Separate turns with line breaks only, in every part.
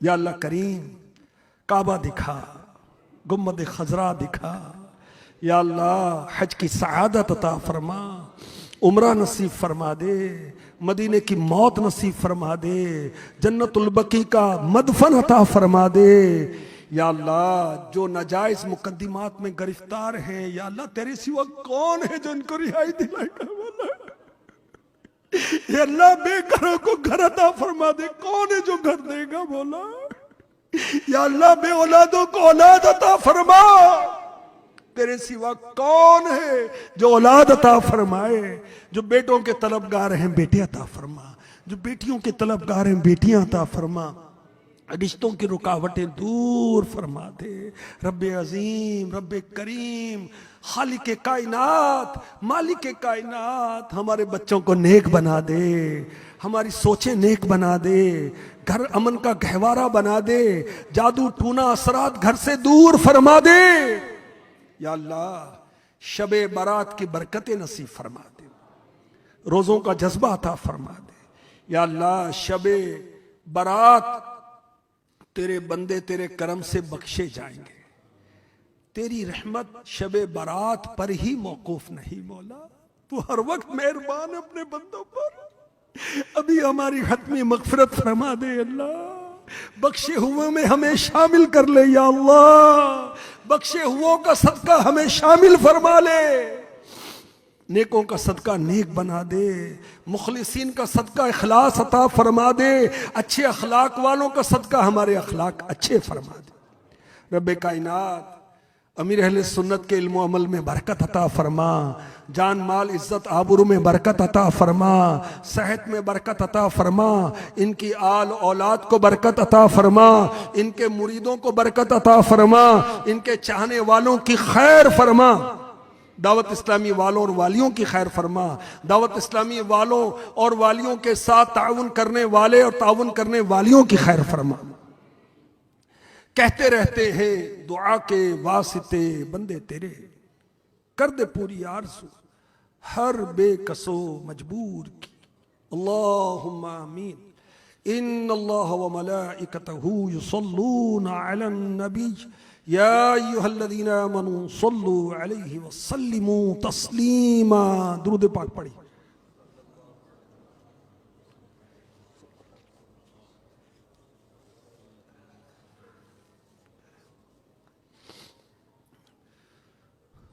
या अल्लाह करीम काबा दिखा, गुम्बद खजरा दिखा। या अल्लाह हज की सआदत अता फरमा, उम्रा नसीब फरमा दे, मदीने की मौत नसीब फरमा दे, जन्नतुल बकी का मदफन अता फरमा दे। या अल्लाह जो नाजायज मुकद्दिमात में गिरफ्तार हैं, या अल्लाह तेरे सिवा कौन है जो इनको रिहाई दिलाएगा। या अल्लाह बेघरों को घर अता फरमा दे, कौन है जो घर देगा बोला। या अल्लाह बे औलादों को औलाद अता फरमा, तेरे सिवा कौन है जो औलाद अता फरमाए। जो बेटों के तलबगार हैं बेटे अता फरमा, जो बेटियों के तलबगार हैं बेटियां अता फरमा, रिश्तों की रुकावटें दूर फरमा दे। रब्बे अजीम, रब्बे करीम, खालिक कायनात, मालिक कायनात, हमारे बच्चों को नेक बना दे, हमारी सोचें नेक बना दे, घर अमन का गहवारा बना दे, जादू टूना असरात घर से दूर फरमा दे। या अल्लाह शबे बारात की बरकतें नसीब फरमा दे, रोजों का जज्बा अता फरमा दे। या अल्लाह शबे बारात तेरे बंदे तेरे करम से बख्शे जाएंगे, तेरी रहमत शबे बारात पर ही मौकूफ नहीं मौला। तू हर वक्त मेहरबान है अपने बंदों पर। अभी हमारी हतमी मगफिरत फरमा दे अल्लाह, बख्शे हुए में हमें शामिल कर ले। या अल्लाह बख्शे हुओं का सदका हमें शामिल फरमा ले, नेकों का सदका नेक बना दे, मुखलिसीन का सदका इखलास अता फरमा दे, अच्छे अखलाक वालों का सदका हमारे अखलाक अच्छे फरमा दे। रब्बे कायनात अमीर अहले सुन्नत के इल्म अमल में बरकत अता फरमा, जान माल इज्जत आबरू में बरकत अता फरमा, सेहत में बरकत अता फरमा, इनकी आल औलाद को बरकत अता फरमा, इनके मुरीदों को बरकत अता फरमा, इनके चाहने वालों की खैर फरमा, दावत इस्लामी वालों और वालियों की खैर फरमा, दावत इस्लामी वालों और वालियों के साथ ताउन करने वाले और ताउन करने वालियों की खैर फरमा। कहते रहते हैं दुआ के वास्ते बंदे तेरे, कर दे पूरी आरज़ू हर बेकसो मजबूर की। अल्लाहुम्मा आमीन। इन्नल्लाह व मलाइकतहू युसल्लूना अलन नबी या अय्युहल्लज़ीना आमनू सल्लू अलैहि व सल्लिमू तस्लीमा। दुरूद पाक पढ़ी।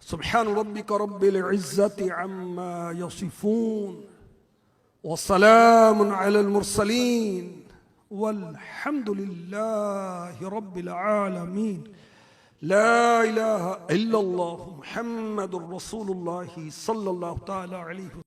सुब्हान रब्बिका रब्बिल इज्जति अम्मा यसिफून व सलामुन अलल मुरसलीन वल्हम्दुलिल्लाहि रब्बिल आलमीन। ला इलाहा इल्लल्लाह मुहम्मदुर रसूलुल्लाह सल्लल्लाहु तआला अलैहि